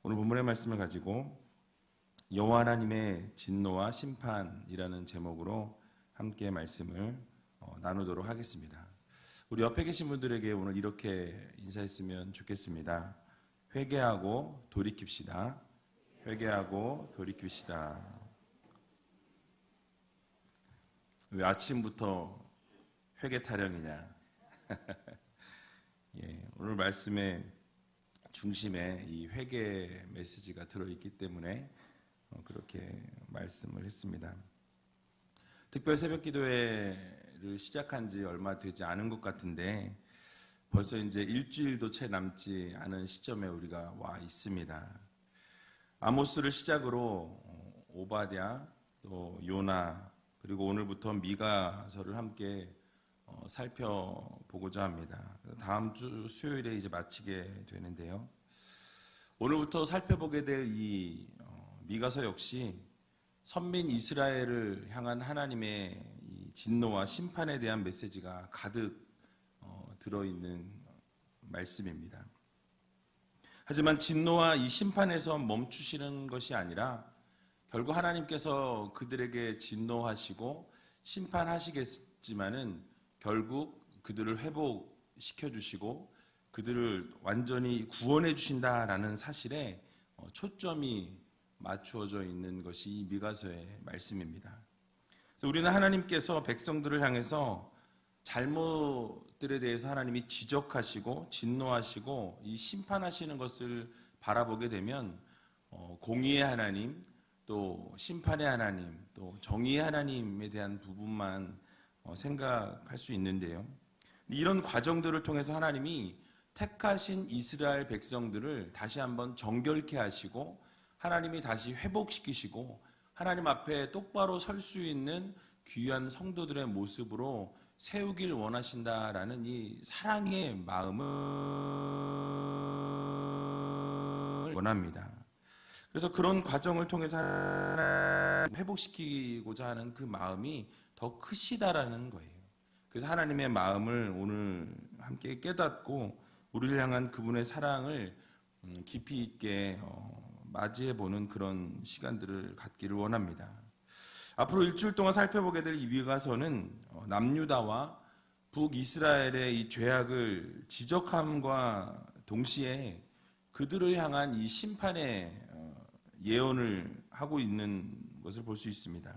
오늘 본문의 말씀을 가지고 여호와 하나님의 진노와 심판이라는 제목으로 함께 말씀을 나누도록 하겠습니다. 우리 옆에 계신 분들에게 오늘 이렇게 인사했으면 좋겠습니다. 회개하고 돌이킵시다. 회개하고 돌이킵시다. 왜 아침부터 회개 타령이냐? 예, 오늘 말씀의 중심에 이 회개 메시지가 들어있기 때문에 그렇게 말씀을 했습니다. 특별 새벽 기도회를 시작한 지 얼마 되지 않은 것 같은데 벌써 이제 일주일도 채 남지 않은 시점에 우리가 와 있습니다. 아모스를 시작으로 오바댜, 또 요나, 그리고 오늘부터 미가서를 함께 살펴보고자 합니다. 다음 주 수요일에 이제 마치게 되는데요. 오늘부터 살펴보게 될 이 미가서 역시 선민 이스라엘을 향한 하나님의 이 진노와 심판에 대한 메시지가 가득 들어있는 말씀입니다. 하지만 진노와 이 심판에서 멈추시는 것이 아니라 결국 하나님께서 그들에게 진노하시고 심판하시겠지만은 결국 그들을 회복시켜 주시고 그들을 완전히 구원해 주신다라는 사실에 초점이 맞추어져 있는 것이 이 미가서의 말씀입니다. 그래서 우리는 하나님께서 백성들을 향해서 잘못들에 대해서 하나님이 지적하시고 진노하시고 이 심판하시는 것을 바라보게 되면 공의의 하나님, 또 심판의 하나님, 또 정의의 하나님에 대한 부분만 생각할 수 있는데요. 이런 과정들을 통해서 하나님이 택하신 이스라엘 백성들을 다시 한번 정결케 하시고 하나님이 다시 회복시키시고 하나님 앞에 똑바로 설 수 있는 귀한 성도들의 모습으로 세우길 원하신다라는 이 사랑의 마음을 원합니다. 그래서 그런 과정을 통해서 회복시키고자 하는 그 마음이 더 크시다라는 거예요. 그래서 하나님의 마음을 오늘 함께 깨닫고 우리를 향한 그분의 사랑을 깊이 있게 맞이해보는 그런 시간들을 갖기를 원합니다. 앞으로 일주일 동안 살펴보게 될 이 미가서는 남유다와 북이스라엘의 이 죄악을 지적함과 동시에 그들을 향한 이 심판의 예언을 하고 있는 것을 볼 수 있습니다.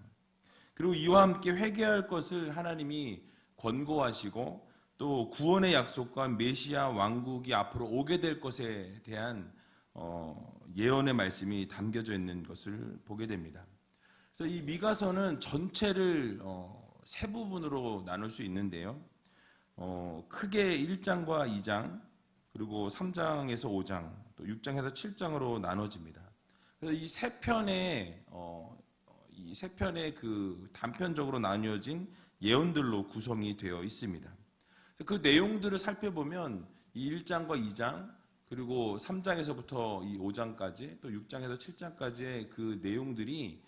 그리고 이와 함께 회개할 것을 하나님이 권고하시고 또 구원의 약속과 메시아 왕국이 앞으로 오게 될 것에 대한 예언의 말씀이 담겨져 있는 것을 보게 됩니다. 그래서 이 미가서는 전체를 세 부분으로 나눌 수 있는데요. 크게 1장과 2장, 그리고 3장에서 5장, 또 6장에서 7장으로 나눠집니다. 그래서 이 세 편의 그 단편적으로 나뉘어진 예언들로 구성이 되어 있습니다. 그 내용들을 살펴보면 이 1장과 2장, 그리고 3장에서부터 이 5장까지, 또 6장에서 7장까지의 그 내용들이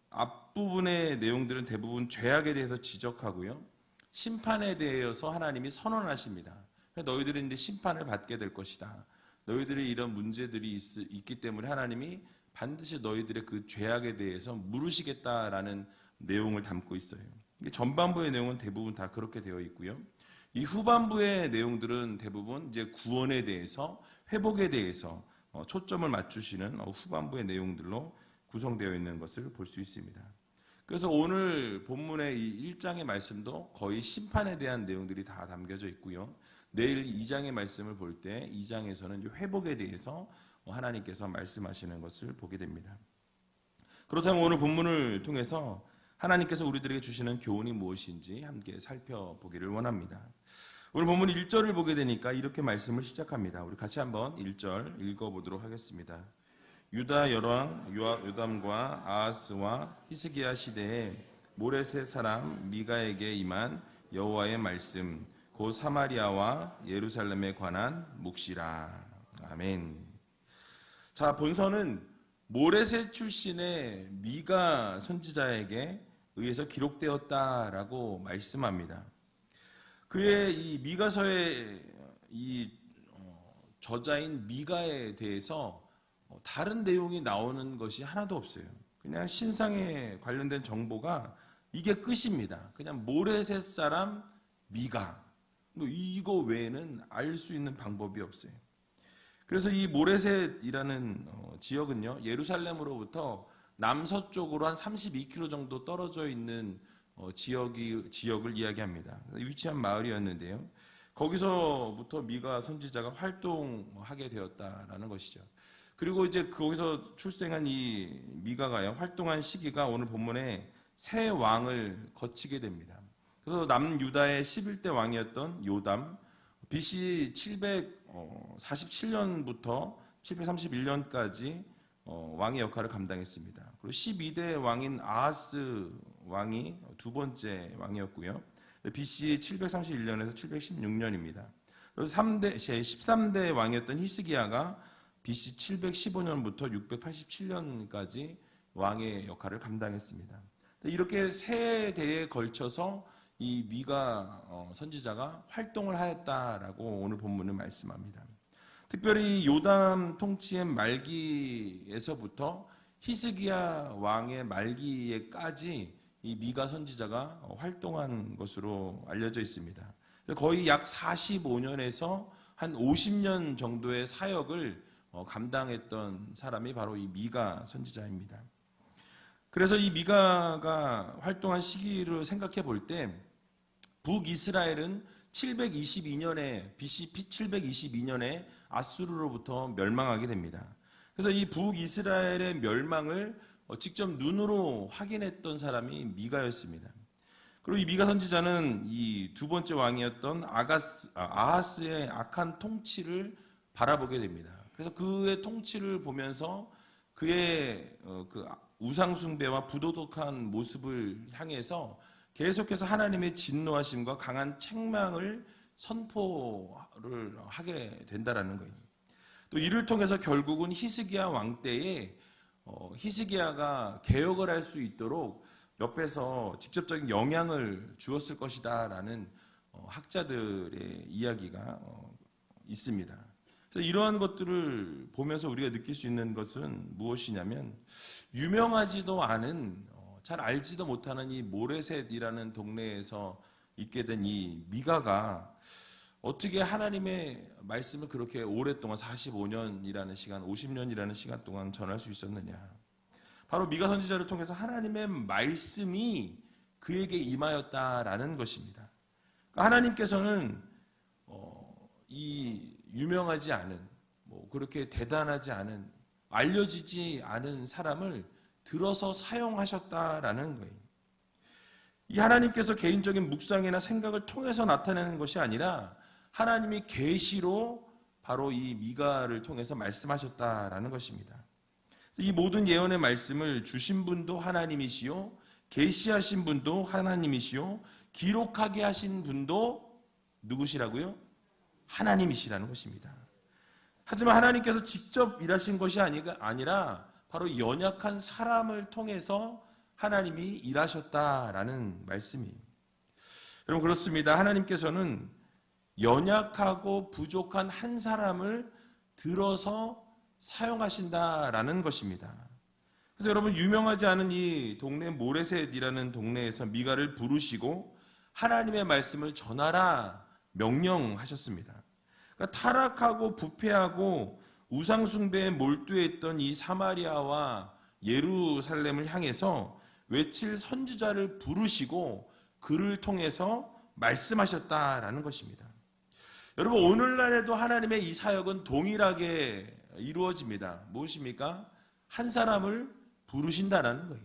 앞부분의 내용들은 대부분 죄악에 대해서 지적하고요. 심판에 대해서 하나님이 선언하십니다. 너희들은 이제 심판을 받게 될 것이다. 너희들이 이런 문제들이 있기 때문에 하나님이 반드시 너희들의 그 죄악에 대해서 물으시겠다라는 내용을 담고 있어요. 전반부의 내용은 대부분 다 그렇게 되어 있고요. 이 후반부의 내용들은 대부분 이제 구원에 대해서, 회복에 대해서 초점을 맞추시는 후반부의 내용들로 구성되어 있는 것을 볼 수 있습니다. 그래서 오늘 본문의 이 1장의 말씀도 거의 심판에 대한 내용들이 다 담겨져 있고요. 내일 2장의 말씀을 볼 때 2장에서는 회복에 대해서 하나님께서 말씀하시는 것을 보게 됩니다. 그렇다면 오늘 본문을 통해서 하나님께서 우리들에게 주시는 교훈이 무엇인지 함께 살펴보기를 원합니다. 오늘 본문 1절을 보게 되니까 이렇게 말씀을 시작합니다. 우리 같이 한번 1절 읽어보도록 하겠습니다. 유다 여왕 요담과 아하스와 히스기야 시대에 모레셋 사람 미가에게 임한 여호와의 말씀, 곧 사마리아와 예루살렘에 관한 묵시라. 아멘. 자, 본서는 모레셋 출신의 미가 선지자에게 의해서 기록되었다라고 말씀합니다. 그의 이 미가서의 이 저자인 미가에 대해서 다른 내용이 나오는 것이 하나도 없어요. 그냥 신상에 관련된 정보가 이게 끝입니다. 그냥 모레셋 사람 미가. 이거 외에는 알 수 있는 방법이 없어요. 그래서 이 모레셋이라는 지역은요, 예루살렘으로부터 남서쪽으로 한 32km 정도 떨어져 있는 지역을 이야기합니다. 위치한 마을이었는데요. 거기서부터 미가 선지자가 활동하게 되었다라는 것이죠. 그리고 이제 거기서 출생한 이 미가가요, 활동한 시기가 오늘 본문에 세 왕을 거치게 됩니다. 그래서 남유다의 11대 왕이었던 요담, BC 747년부터 731년까지 왕의 역할을 감당했습니다. 그리고 12대 왕인 아하스 왕이 두 번째 왕이었고요. BC 731년에서 716년입니다. 그리고 13대 왕이었던 히스기야가 BC 715년부터 687년까지 왕의 역할을 감당했습니다. 이렇게 세 대에 걸쳐서 이 미가 선지자가 활동을 하였다라고 오늘 본문은 말씀합니다. 특별히 요담 통치의 말기에서부터 히스기야 왕의 말기에까지 이 미가 선지자가 활동한 것으로 알려져 있습니다. 거의 약 45년에서 한 50년 정도의 사역을 감당했던 사람이 바로 이 미가 선지자입니다. 그래서 이 미가가 활동한 시기를 생각해 볼 때 북이스라엘은 722년에 BC 722년에 아수르로부터 멸망하게 됩니다. 그래서 이 북이스라엘의 멸망을 직접 눈으로 확인했던 사람이 미가였습니다. 그리고 이 미가 선지자는 이 두 번째 왕이었던 아하스의 악한 통치를 바라보게 됩니다. 그래서 그의 통치를 보면서 그의 그 우상 숭배와 부도덕한 모습을 향해서 계속해서 하나님의 진노하심과 강한 책망을 선포를 하게 된다라는 거예요. 또 이를 통해서 결국은 히스기야 왕 때에 히스기야가 개혁을 할 수 있도록 옆에서 직접적인 영향을 주었을 것이다라는 학자들의 이야기가 있습니다. 그래서 이러한 것들을 보면서 우리가 느낄 수 있는 것은 무엇이냐면 유명하지도 않은 잘 알지도 못하는 이 모레셋이라는 동네에서 있게 된 이 미가가 어떻게 하나님의 말씀을 그렇게 오랫동안 45년이라는 시간, 50년이라는 시간 동안 전할 수 있었느냐. 바로 미가 선지자를 통해서 하나님의 말씀이 그에게 임하였다라는 것입니다. 그러니까 하나님께서는 이 유명하지 않은, 그렇게 대단하지 않은, 알려지지 않은 사람을 들어서 사용하셨다라는 거예요. 이 하나님께서 개인적인 묵상이나 생각을 통해서 나타내는 것이 아니라 하나님이 계시로 바로 이 미가를 통해서 말씀하셨다라는 것입니다. 이 모든 예언의 말씀을 주신 분도 하나님이시요, 계시하신 분도 하나님이시요, 기록하게 하신 분도 누구시라고요? 하나님이시라는 것입니다. 하지만 하나님께서 직접 일하신 것이 아니라 바로 연약한 사람을 통해서 하나님이 일하셨다라는 말씀이에요. 여러분, 그렇습니다. 하나님께서는 연약하고 부족한 한 사람을 들어서 사용하신다라는 것입니다. 그래서 여러분, 유명하지 않은 이 동네 모레셋이라는 동네에서 미가를 부르시고 하나님의 말씀을 전하라 명령하셨습니다. 그러니까 타락하고 부패하고 우상숭배에 몰두했던 이 사마리아와 예루살렘을 향해서 외칠 선지자를 부르시고 그를 통해서 말씀하셨다라는 것입니다. 여러분, 오늘날에도 하나님의 이 사역은 동일하게 이루어집니다. 무엇입니까? 한 사람을 부르신다라는 거예요.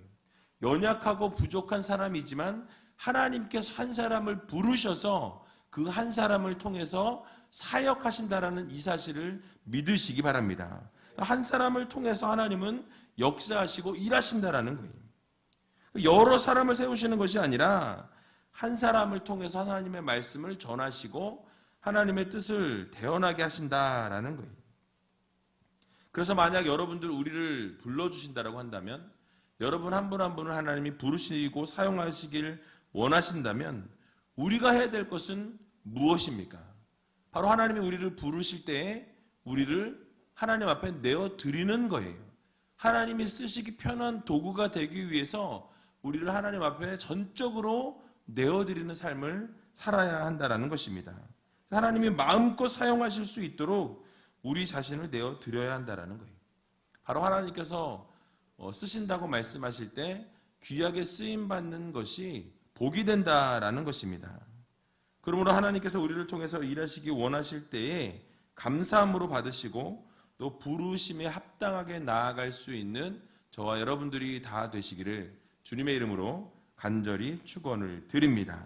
연약하고 부족한 사람이지만 하나님께서 한 사람을 부르셔서 그 한 사람을 통해서 사역하신다라는 이 사실을 믿으시기 바랍니다. 한 사람을 통해서 하나님은 역사하시고 일하신다라는 거예요. 여러 사람을 세우시는 것이 아니라 한 사람을 통해서 하나님의 말씀을 전하시고 하나님의 뜻을 대언하게 하신다라는 거예요. 그래서 만약 여러분들 우리를 불러주신다라고 한다면, 여러분 한 분 한 분을 하나님이 부르시고 사용하시길 원하신다면 우리가 해야 될 것은 무엇입니까? 바로 하나님이 우리를 부르실 때에 우리를 하나님 앞에 내어드리는 거예요. 하나님이 쓰시기 편한 도구가 되기 위해서 우리를 하나님 앞에 전적으로 내어드리는 삶을 살아야 한다는 것입니다. 하나님이 마음껏 사용하실 수 있도록 우리 자신을 내어드려야 한다는 거예요. 바로 하나님께서 쓰신다고 말씀하실 때 귀하게 쓰임받는 것이 복이 된다라는 것입니다. 그러므로 하나님께서 우리를 통해서 일하시기 원하실 때에 감사함으로 받으시고 또 부르심에 합당하게 나아갈 수 있는 저와 여러분들이 다 되시기를 주님의 이름으로 간절히 축원을 드립니다.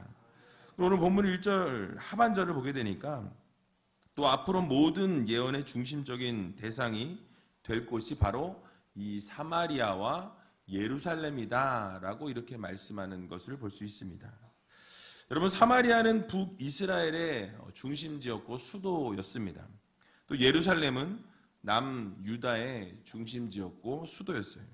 오늘 본문 1절 하반절을 보게 되니까 또 앞으로 모든 예언의 중심적인 대상이 될 곳이 바로 이 사마리아와 예루살렘이다라고 이렇게 말씀하는 것을 볼 수 있습니다. 여러분, 사마리아는 북이스라엘의 중심지였고 수도였습니다. 또 예루살렘은 남유다의 중심지였고 수도였어요.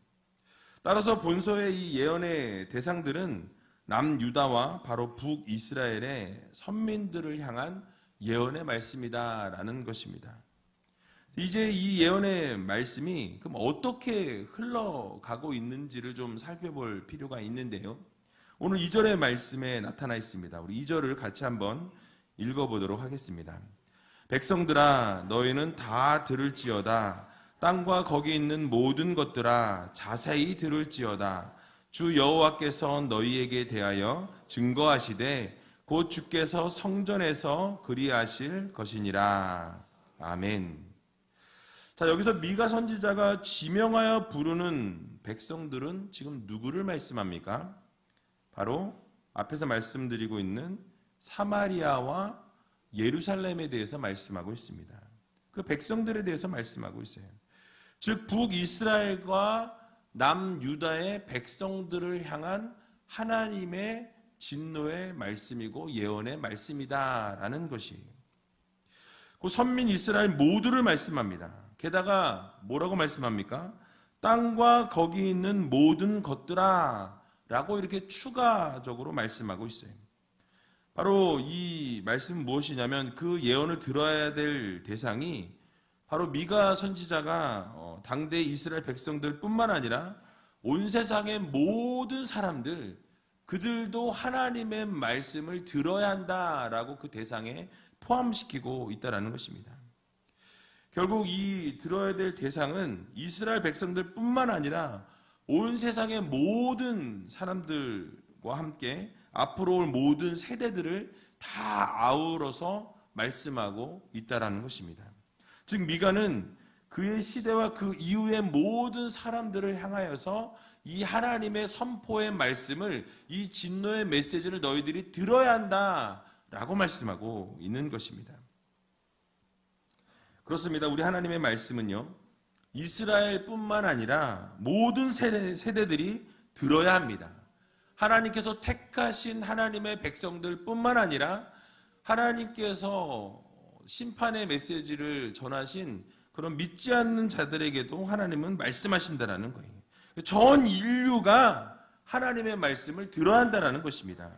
따라서 본서의 이 예언의 대상들은 남유다와 바로 북이스라엘의 선민들을 향한 예언의 말씀이다라는 것입니다. 이제 이 예언의 말씀이 그럼 어떻게 흘러가고 있는지를 좀 살펴볼 필요가 있는데요. 오늘 2절의 말씀에 나타나 있습니다. 우리 2절을 같이 한번 읽어보도록 하겠습니다. 백성들아, 너희는 다 들을지어다. 땅과 거기 있는 모든 것들아, 자세히 들을지어다. 주 여호와께서 너희에게 대하여 증거하시되 곧 주께서 성전에서 그리하실 것이니라. 아멘. 자, 여기서 미가 선지자가 지명하여 부르는 백성들은 지금 누구를 말씀합니까? 바로 앞에서 말씀드리고 있는 사마리아와 예루살렘에 대해서 말씀하고 있습니다. 그 백성들에 대해서 말씀하고 있어요. 즉 북이스라엘과 남유다의 백성들을 향한 하나님의 진노의 말씀이고 예언의 말씀이다라는 것이에요. 그 선민 이스라엘 모두를 말씀합니다. 게다가 뭐라고 말씀합니까? 땅과 거기 있는 모든 것들아 라고 이렇게 추가적으로 말씀하고 있어요. 바로 이 말씀은 무엇이냐면 그 예언을 들어야 될 대상이 바로 미가 선지자가 당대 이스라엘 백성들 뿐만 아니라 온 세상의 모든 사람들, 그들도 하나님의 말씀을 들어야 한다라고 그 대상에 포함시키고 있다는 것입니다. 결국 이 들어야 될 대상은 이스라엘 백성들 뿐만 아니라 온 세상의 모든 사람들과 함께 앞으로 올 모든 세대들을 다 아우러서 말씀하고 있다는 것입니다. 즉 미가는 그의 시대와 그 이후의 모든 사람들을 향하여서 이 하나님의 선포의 말씀을, 이 진노의 메시지를 너희들이 들어야 한다라고 말씀하고 있는 것입니다. 그렇습니다. 우리 하나님의 말씀은요, 이스라엘뿐만 아니라 모든 세대들이 들어야 합니다. 하나님께서 택하신 하나님의 백성들뿐만 아니라 하나님께서 심판의 메시지를 전하신 그런 믿지 않는 자들에게도 하나님은 말씀하신다라는 거예요. 전 인류가 하나님의 말씀을 들어야 한다는 것입니다.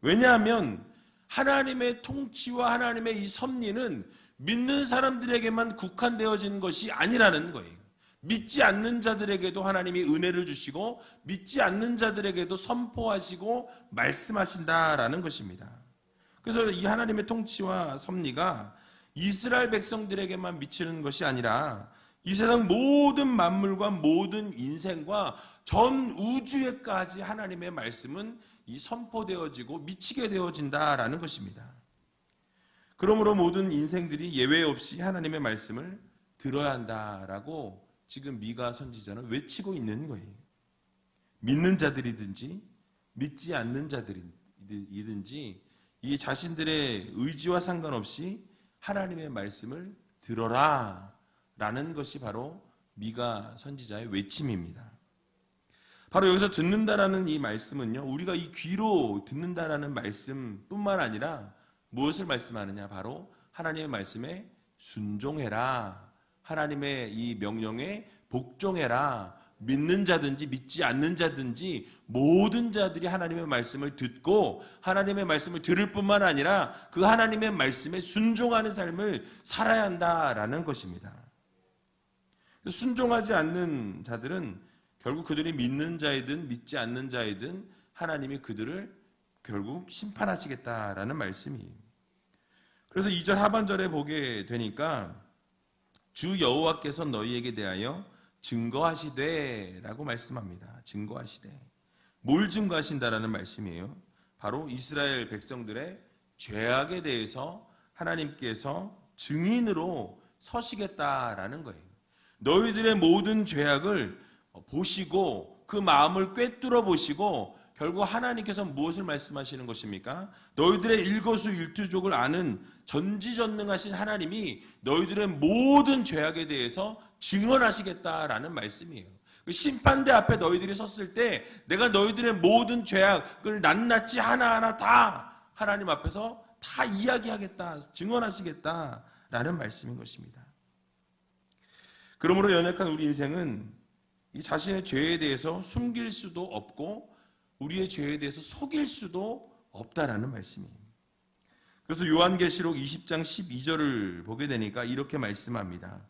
왜냐하면 하나님의 통치와 하나님의 이 섭리는 믿는 사람들에게만 국한되어진 것이 아니라는 거예요. 믿지 않는 자들에게도 하나님이 은혜를 주시고 믿지 않는 자들에게도 선포하시고 말씀하신다라는 것입니다. 그래서 이 하나님의 통치와 섭리가 이스라엘 백성들에게만 미치는 것이 아니라 이 세상 모든 만물과 모든 인생과 전 우주에까지 하나님의 말씀은 이 선포되어지고 미치게 되어진다라는 것입니다. 그러므로 모든 인생들이 예외 없이 하나님의 말씀을 들어야 한다라고 지금 미가 선지자는 외치고 있는 거예요. 믿는 자들이든지 믿지 않는 자들이든지 이 자신들의 의지와 상관없이 하나님의 말씀을 들어라 라는 것이 바로 미가 선지자의 외침입니다. 바로 여기서 듣는다라는 이 말씀은요, 우리가 이 귀로 듣는다라는 말씀뿐만 아니라 무엇을 말씀하느냐? 바로 하나님의 말씀에 순종해라, 하나님의 이 명령에 복종해라 믿는 자든지 믿지 않는 자든지 모든 자들이 하나님의 말씀을 듣고 하나님의 말씀을 들을 뿐만 아니라 그 하나님의 말씀에 순종하는 삶을 살아야 한다라는 것입니다. 순종하지 않는 자들은 결국 그들이 믿는 자이든 믿지 않는 자이든 하나님이 그들을 결국 심판하시겠다라는 말씀이에요. 그래서 2절 하반절에 보게 되니까 주 여호와께서 너희에게 대하여 증거하시되 라고 말씀합니다. 증거하시되. 뭘 증거하신다라는 말씀이에요? 바로 이스라엘 백성들의 죄악에 대해서 하나님께서 증인으로 서시겠다라는 거예요. 너희들의 모든 죄악을 보시고 그 마음을 꿰뚫어 보시고 결국 하나님께서 무엇을 말씀하시는 것입니까? 너희들의 일거수일투족을 아는 전지전능하신 하나님이 너희들의 모든 죄악에 대해서 증언하시겠다라는 말씀이에요. 심판대 앞에 너희들이 섰을 때 내가 너희들의 모든 죄악을 낱낱이 하나하나 다 하나님 앞에서 다 이야기하겠다, 증언하시겠다라는 말씀인 것입니다. 그러므로 연약한 우리 인생은 이 자신의 죄에 대해서 숨길 수도 없고 우리의 죄에 대해서 속일 수도 없다라는 말씀이에요. 그래서 요한계시록 20장 12절을 보게 되니까 이렇게 말씀합니다.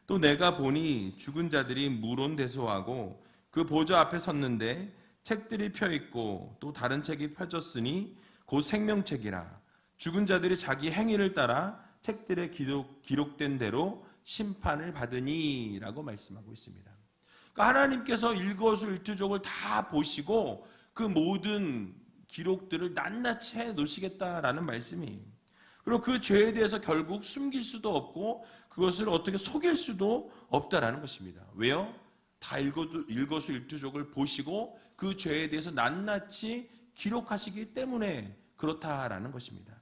또 내가 보니 죽은 자들이 물온대소하고 그 보좌 앞에 섰는데 책들이 펴있고 또 다른 책이 펴졌으니 곧 생명책이라. 죽은 자들이 자기 행위를 따라 책들에 기록된 대로 심판을 받으니 라고 말씀하고 있습니다. 그러니까 하나님께서 일거수일투족을 다 보시고 그 모든 기록들을 낱낱이 해 놓으시겠다라는 말씀이에요. 그리고 그 죄에 대해서 결국 숨길 수도 없고 그것을 어떻게 속일 수도 없다라는 것입니다. 왜요? 다 일거수일투족을 보시고 그 죄에 대해서 낱낱이 기록하시기 때문에 그렇다라는 것입니다.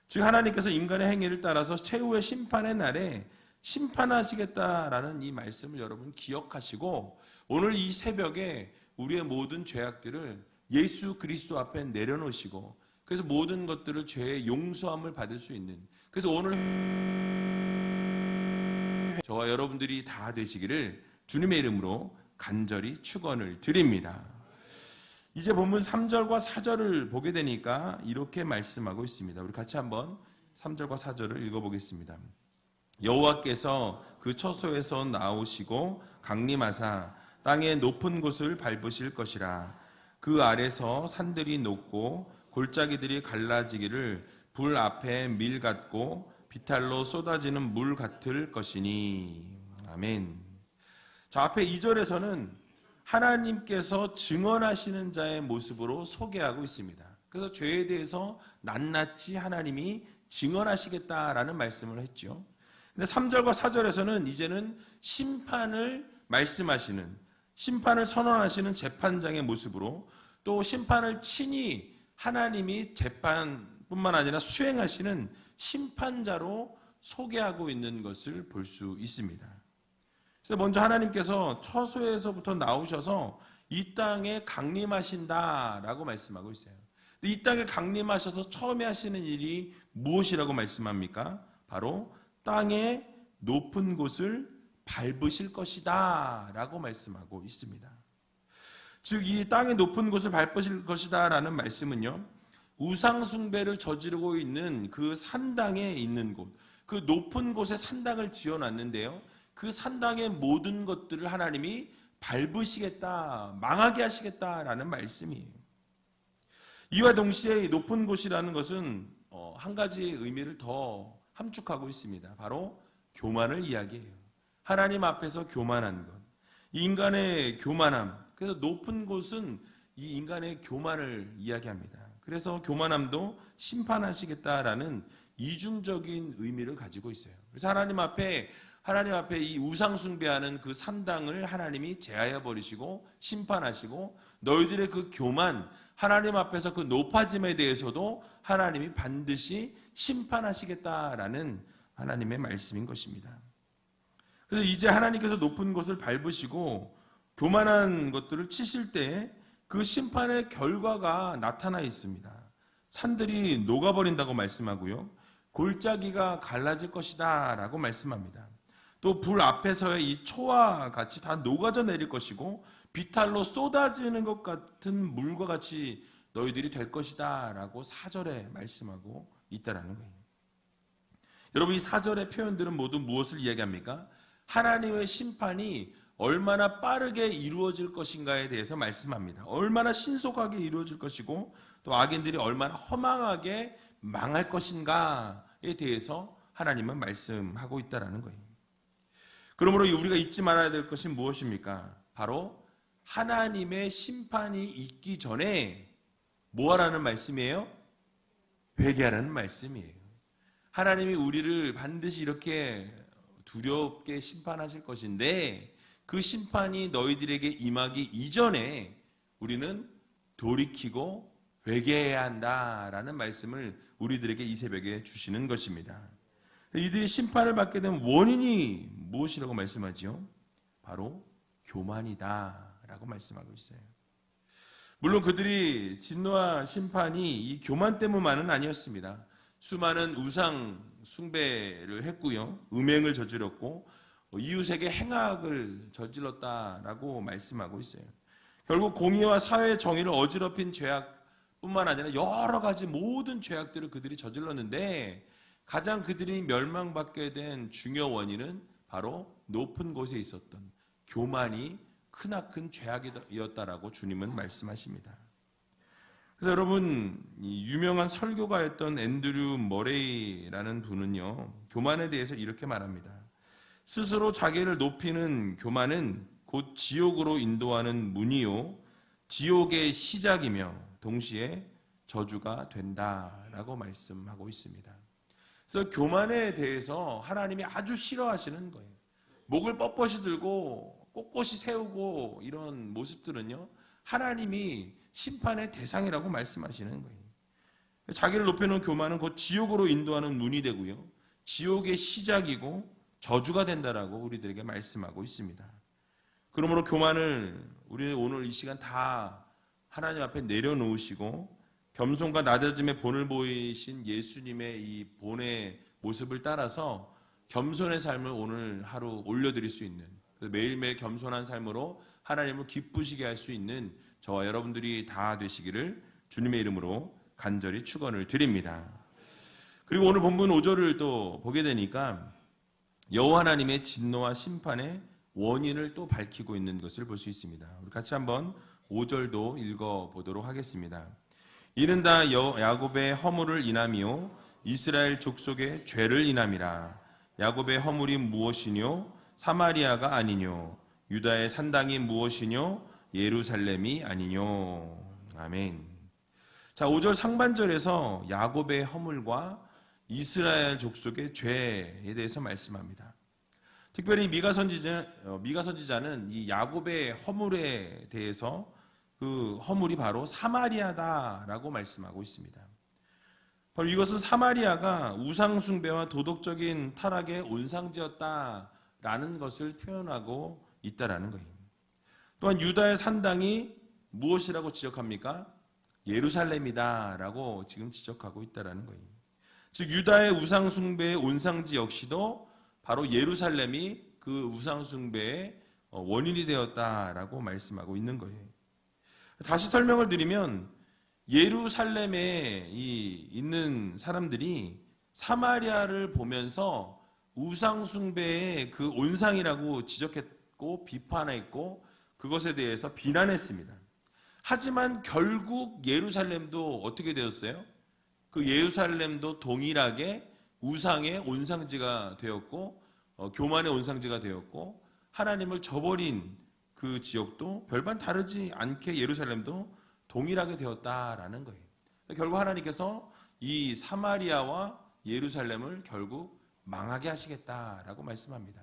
즉 하나님께서 인간의 행위를 따라서 최후의 심판의 날에 심판하시겠다라는 이 말씀을 여러분 기억하시고 오늘 이 새벽에 우리의 모든 죄악들을 예수 그리스도 앞에 내려놓으시고 그래서 모든 것들을 죄의 용서함을 받을 수 있는 그래서 오늘 저와 여러분들이 다 되시기를 주님의 이름으로 간절히 축원을 드립니다. 이제 본문 3절과 4절을 보게 되니까 이렇게 말씀하고 있습니다. 우리 같이 한번 3절과 4절을 읽어보겠습니다. 여호와께서 그 처소에서 나오시고 강림하사 땅의 높은 곳을 밟으실 것이라. 그 아래서 산들이 녹고 골짜기들이 갈라지기를 불 앞에 밀 같고 비탈로 쏟아지는 물 같을 것이니. 아멘. 자, 앞에 2절에서는 하나님께서 증언하시는 자의 모습으로 소개하고 있습니다. 그래서 죄에 대해서 낱낱이 하나님이 증언하시겠다라는 말씀을 했죠. 근데 3절과 4절에서는 이제는 심판을 말씀하시는, 심판을 선언하시는 재판장의 모습으로 또 심판을 친히 하나님이 재판뿐만 아니라 수행하시는 심판자로 소개하고 있는 것을 볼 수 있습니다. 그래서 먼저 하나님께서 처소에서부터 나오셔서 이 땅에 강림하신다라고 말씀하고 있어요. 이 땅에 강림하셔서 처음에 하시는 일이 무엇이라고 말씀합니까? 바로 땅의 높은 곳을 밟으실 것이다 라고 말씀하고 있습니다. 즉 이 땅의 높은 곳을 밟으실 것이다 라는 말씀은요, 우상숭배를 저지르고 있는 그 산당에 있는 곳, 그 높은 곳에 산당을 지어놨는데요, 그 산당의 모든 것들을 하나님이 밟으시겠다, 망하게 하시겠다라는 말씀이에요. 이와 동시에 높은 곳이라는 것은 한 가지 의미를 더 함축하고 있습니다. 바로 교만을 이야기해요. 하나님 앞에서 교만한 것, 이 인간의 교만함. 그래서 높은 곳은 이 인간의 교만을 이야기합니다. 그래서 교만함도 심판하시겠다라는 이중적인 의미를 가지고 있어요. 그래서 하나님 앞에 이 우상 숭배하는 그 산당을 하나님이 제하여 버리시고 심판하시고, 너희들의 그 교만, 하나님 앞에서 그 높아짐에 대해서도 하나님이 반드시 심판하시겠다라는 하나님의 말씀인 것입니다. 그래서 이제 하나님께서 높은 곳을 밟으시고 교만한 것들을 치실 때 그 심판의 결과가 나타나 있습니다. 산들이 녹아버린다고 말씀하고요, 골짜기가 갈라질 것이다 라고 말씀합니다. 또 불 앞에서의 이 초와 같이 다 녹아져 내릴 것이고 비탈로 쏟아지는 것 같은 물과 같이 너희들이 될 것이다 라고 4절에 말씀하고 있다라는 거예요. 여러분, 이 4절의 표현들은 모두 무엇을 이야기합니까? 하나님의 심판이 얼마나 빠르게 이루어질 것인가에 대해서 말씀합니다. 얼마나 신속하게 이루어질 것이고 또 악인들이 얼마나 허망하게 망할 것인가에 대해서 하나님은 말씀하고 있다는 거예요. 그러므로 우리가 잊지 말아야 될 것이 무엇입니까? 바로 하나님의 심판이 있기 전에 뭐 하라는 말씀이에요? 회개하라는 말씀이에요. 하나님이 우리를 반드시 이렇게 두렵게 심판하실 것인데 그 심판이 너희들에게 임하기 이전에 우리는 돌이키고 회개해야 한다라는 말씀을 우리들에게 이 새벽에 주시는 것입니다. 이들이 심판을 받게 된 원인이 무엇이라고 말씀하지요? 바로 교만이다 라고 말씀하고 있어요. 물론 그들이 진노와 심판이 이 교만 때문만은 아니었습니다. 수많은 우상 숭배를 했고요, 음행을 저질렀고 이웃에게 행악을 저질렀다라고 말씀하고 있어요. 결국 공의와 사회의 정의를 어지럽힌 죄악뿐만 아니라 여러 가지 모든 죄악들을 그들이 저질렀는데 가장 그들이 멸망받게 된 중요 원인은 바로 높은 곳에 있었던 교만이 크나큰 죄악이었다라고 주님은 말씀하십니다. 그래서 여러분, 이 유명한 설교가였던 앤드류 머레이라는 분은요, 교만에 대해서 이렇게 말합니다. 스스로 자기를 높이는 교만은 곧 지옥으로 인도하는 문이요 지옥의 시작이며 동시에 저주가 된다라고 말씀하고 있습니다. 그래서 교만에 대해서 하나님이 아주 싫어하시는 거예요. 목을 뻣뻣이 들고 꼿꼿이 세우고 이런 모습들은요, 하나님이 심판의 대상이라고 말씀하시는 거예요. 자기를 높여놓은 교만은 곧 지옥으로 인도하는 문이 되고요, 지옥의 시작이고 저주가 된다라고 우리들에게 말씀하고 있습니다. 그러므로 교만을 우리는 오늘 이 시간 다 하나님 앞에 내려놓으시고 겸손과 낮아짐의 본을 보이신 예수님의 이 본의 모습을 따라서 겸손의 삶을 오늘 하루 올려드릴 수 있는, 매일매일 겸손한 삶으로 하나님을 기쁘시게 할 수 있는 저와 여러분들이 다 되시기를 주님의 이름으로 간절히 축원을 드립니다. 그리고 오늘 본문 5절을 또 보게 되니까 여호와 하나님의 진노와 심판의 원인을 또 밝히고 있는 것을 볼 수 있습니다. 우리 같이 한번 5절도 읽어보도록 하겠습니다. 이는 다 야곱의 허물을 인함이요 이스라엘 족속의 죄를 인함이라. 야곱의 허물이 무엇이뇨? 사마리아가 아니뇨? 유다의 산당이 무엇이뇨? 예루살렘이 아니뇨? 아멘. 자, 5절 상반절에서 야곱의 허물과 이스라엘 족속의 죄에 대해서 말씀합니다. 특별히 미가 선지자는 이 야곱의 허물에 대해서 그 허물이 바로 사마리아다라고 말씀하고 있습니다. 바로 이것은 사마리아가 우상숭배와 도덕적인 타락의 온상지였다라는 것을 표현하고 있다라는 거예요. 또한 유다의 산당이 무엇이라고 지적합니까? 예루살렘이다라고 지금 지적하고 있다라는 거예요. 즉 유다의 우상숭배의 온상지 역시도 바로 예루살렘이 그 우상숭배의 원인이 되었다라고 말씀하고 있는 거예요. 다시 설명을 드리면 예루살렘에 있는 사람들이 사마리아를 보면서 우상숭배의 그 온상이라고 지적했고 비판했고 그것에 대해서 비난했습니다. 하지만 결국 예루살렘도 어떻게 되었어요? 그 예루살렘도 동일하게 우상의 온상지가 되었고 교만의 온상지가 되었고 하나님을 저버린 그 지역도 별반 다르지 않게 예루살렘도 동일하게 되었다라는 거예요. 결국 하나님께서 이 사마리아와 예루살렘을 결국 망하게 하시겠다라고 말씀합니다.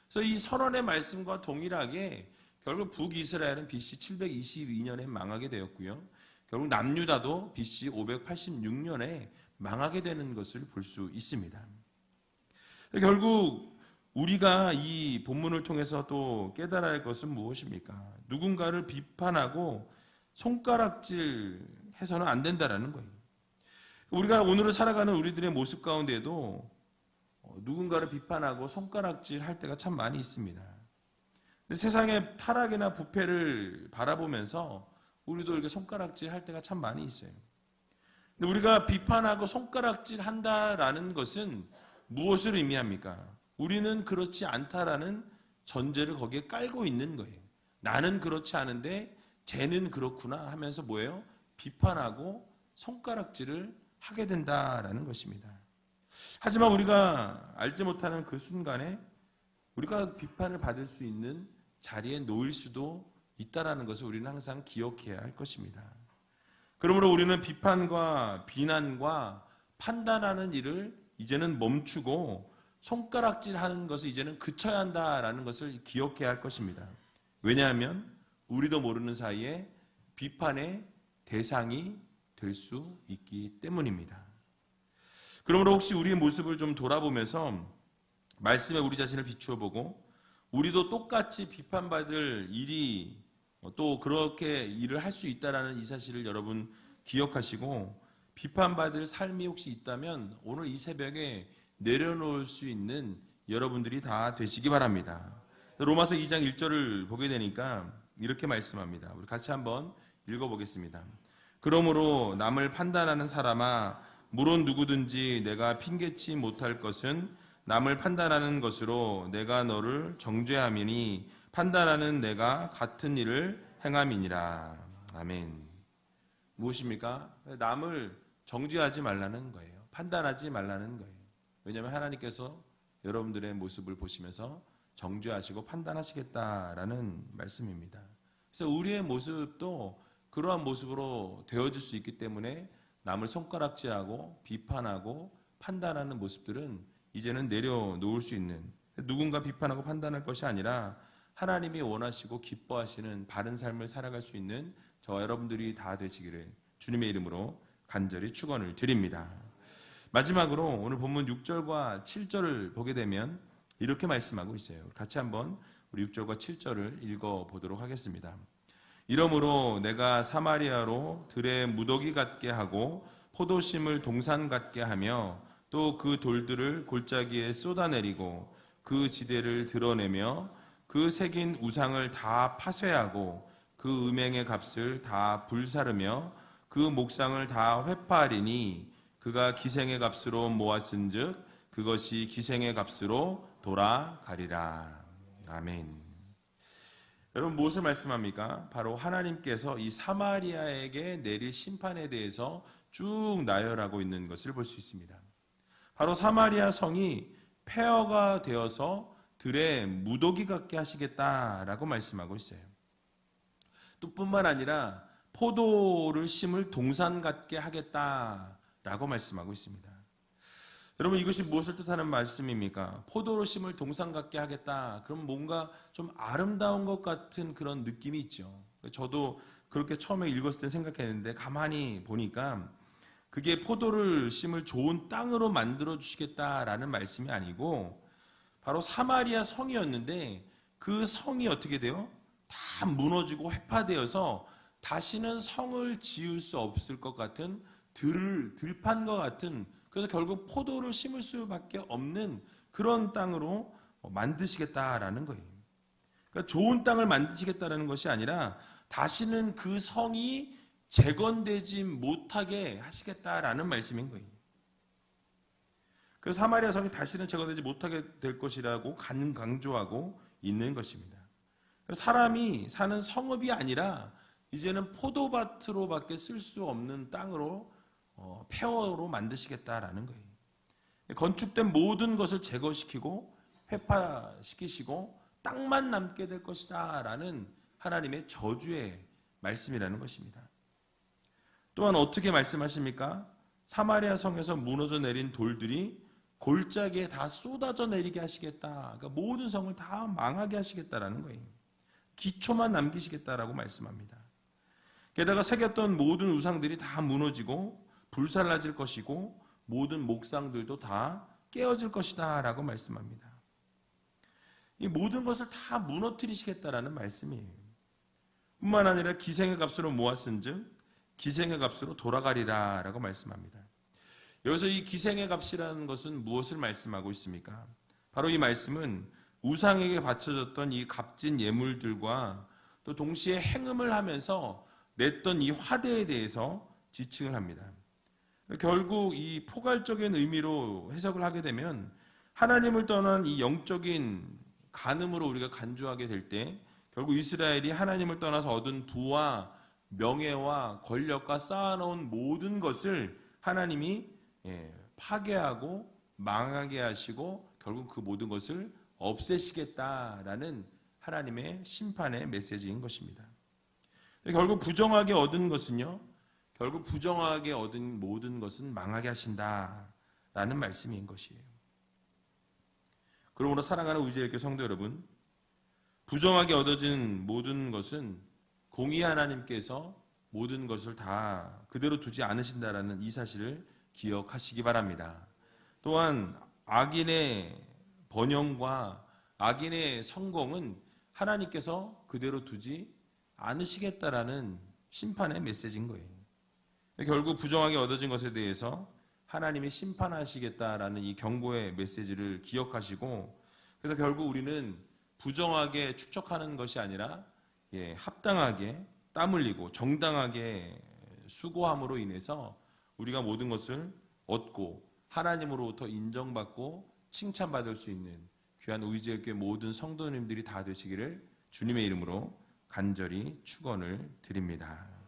그래서 이 선언의 말씀과 동일하게 결국 북이스라엘은 BC 722년에 망하게 되었고요. 결국 남유다도 BC 586년에 망하게 되는 것을 볼 수 있습니다. 결국 우리가 이 본문을 통해서 또 깨달아야 할 것은 무엇입니까? 누군가를 비판하고 손가락질 해서는 안 된다라는 거예요. 우리가 오늘을 살아가는 우리들의 모습 가운데에도 누군가를 비판하고 손가락질 할 때가 참 많이 있습니다. 근데 세상의 타락이나 부패를 바라보면서 우리도 이렇게 손가락질 할 때가 참 많이 있어요. 근데 우리가 비판하고 손가락질 한다라는 것은 무엇을 의미합니까? 우리는 그렇지 않다라는 전제를 거기에 깔고 있는 거예요. 나는 그렇지 않은데 쟤는 그렇구나 하면서 뭐예요? 비판하고 손가락질을 하게 된다라는 것입니다. 하지만 우리가 알지 못하는 그 순간에 우리가 비판을 받을 수 있는 자리에 놓일 수도 있다라는 것을 우리는 항상 기억해야 할 것입니다. 그러므로 우리는 비판과 비난과 판단하는 일을 이제는 멈추고 손가락질하는 것을 이제는 그쳐야 한다라는 것을 기억해야 할 것입니다. 왜냐하면 우리도 모르는 사이에 비판의 대상이 될 수 있기 때문입니다. 그러므로 혹시 우리의 모습을 좀 돌아보면서 말씀에 우리 자신을 비추어 보고 우리도 똑같이 비판받을 일이 또 그렇게 일을 할 수 있다라는 이 사실을 여러분 기억하시고 비판받을 삶이 혹시 있다면 오늘 이 새벽에 내려놓을 수 있는 여러분들이 다 되시기 바랍니다. 로마서 2장 1절을 보게 되니까 이렇게 말씀합니다. 우리 같이 한번 읽어보겠습니다. 그러므로 남을 판단하는 사람아 물론 누구든지 내가 핑계치 못할 것은 남을 판단하는 것으로 내가 너를 정죄함이니 판단하는 내가 같은 일을 행함이니라. 아멘. 무엇입니까? 남을 정죄하지 말라는 거예요. 판단하지 말라는 거예요. 왜냐하면 하나님께서 여러분들의 모습을 보시면서 정죄하시고 판단하시겠다라는 말씀입니다. 그래서 우리의 모습도 그러한 모습으로 되어질 수 있기 때문에 남을 손가락질하고 비판하고 판단하는 모습들은 이제는 내려놓을 수 있는, 누군가 비판하고 판단할 것이 아니라 하나님이 원하시고 기뻐하시는 바른 삶을 살아갈 수 있는 저와 여러분들이 다 되시기를 주님의 이름으로 간절히 축원을 드립니다. 마지막으로 오늘 본문 6절과 7절을 보게 되면 이렇게 말씀하고 있어요. 같이 한번 우리 6절과 7절을 읽어보도록 하겠습니다. 이러므로 내가 사마리아로 들의 무더기 같게 하고 포도심을 동산 같게 하며 또 그 돌들을 골짜기에 쏟아내리고 그 지대를 드러내며 그 새긴 우상을 다 파쇄하고 그 음행의 값을 다 불사르며 그 목상을 다 회파하리니 그가 기생의 값으로 모았은즉 그것이 기생의 값으로 돌아가리라. 아멘. 여러분 무엇을 말씀합니까? 바로 하나님께서 이 사마리아에게 내릴 심판에 대해서 쭉 나열하고 있는 것을 볼 수 있습니다. 바로 사마리아 성이 폐허가 되어서 들의 무더기 같게 하시겠다라고 말씀하고 있어요. 또 뿐만 아니라 포도를 심을 동산 같게 하겠다라고 말씀하고 있습니다. 여러분 이것이 무엇을 뜻하는 말씀입니까? 포도를 심을 동산 같게 하겠다. 그럼 뭔가 좀 아름다운 것 같은 그런 느낌이 있죠. 저도 그렇게 처음에 읽었을 때 생각했는데 가만히 보니까 그게 포도를 심을 좋은 땅으로 만들어 주시겠다라는 말씀이 아니고 바로 사마리아 성이었는데 그 성이 어떻게 돼요? 다 무너지고 회파되어서 다시는 성을 지을 수 없을 것 같은 들판과 같은, 그래서 결국 포도를 심을 수밖에 없는 그런 땅으로 만드시겠다라는 거예요. 그러니까 좋은 땅을 만드시겠다라는 것이 아니라 다시는 그 성이 재건되지 못하게 하시겠다라는 말씀인 거예요. 그래서 사마리아 성이 다시는 재건되지 못하게 될 것이라고 강조하고 있는 것입니다. 사람이 사는 성읍이 아니라 이제는 포도밭으로밖에 쓸 수 없는 땅으로 폐허로 만드시겠다라는 거예요. 건축된 모든 것을 제거시키고 회파시키시고 땅만 남게 될 것이다 라는 하나님의 저주의 말씀이라는 것입니다. 또한 어떻게 말씀하십니까? 사마리아 성에서 무너져 내린 돌들이 골짜기에 다 쏟아져 내리게 하시겠다. 그러니까 모든 성을 다 망하게 하시겠다라는 거예요. 기초만 남기시겠다라고 말씀합니다. 게다가 새겼던 모든 우상들이 다 무너지고 불살라질 것이고 모든 목상들도 다 깨어질 것이다 라고 말씀합니다. 이 모든 것을 다 무너뜨리시겠다라는 말씀이에요. 뿐만 아니라 기생의 값으로 모았은즉 기생의 값으로 돌아가리라 라고 말씀합니다. 여기서 이 기생의 값이라는 것은 무엇을 말씀하고 있습니까? 바로 이 말씀은 우상에게 바쳐졌던 이 값진 예물들과 또 동시에 행음을 하면서 냈던 이 화대에 대해서 지칭을 합니다. 결국 이 포괄적인 의미로 해석을 하게 되면 하나님을 떠난 이 영적인 간음으로 우리가 간주하게 될 때 결국 이스라엘이 하나님을 떠나서 얻은 부와 명예와 권력과 쌓아놓은 모든 것을 하나님이 파괴하고 망하게 하시고 결국 그 모든 것을 없애시겠다라는 하나님의 심판의 메시지인 것입니다. 결국 부정하게 얻은 것은요, 결국 부정하게 얻은 모든 것은 망하게 하신다라는 말씀인 것이에요. 그러므로 사랑하는 우지엘교 성도 여러분, 부정하게 얻어진 모든 것은 공의 하나님께서 모든 것을 다 그대로 두지 않으신다라는 이 사실을 기억하시기 바랍니다. 또한 악인의 번영과 악인의 성공은 하나님께서 그대로 두지 않으시겠다라는 심판의 메시지인 거예요. 결국 부정하게 얻어진 것에 대해서 하나님이 심판하시겠다라는 이 경고의 메시지를 기억하시고, 그래서 결국 우리는 부정하게 축적하는 것이 아니라 합당하게 땀 흘리고 정당하게 수고함으로 인해서 우리가 모든 것을 얻고 하나님으로부터 인정받고 칭찬받을 수 있는 귀한 우이지엘교회 모든 성도님들이 다 되시기를 주님의 이름으로 간절히 축원을 드립니다.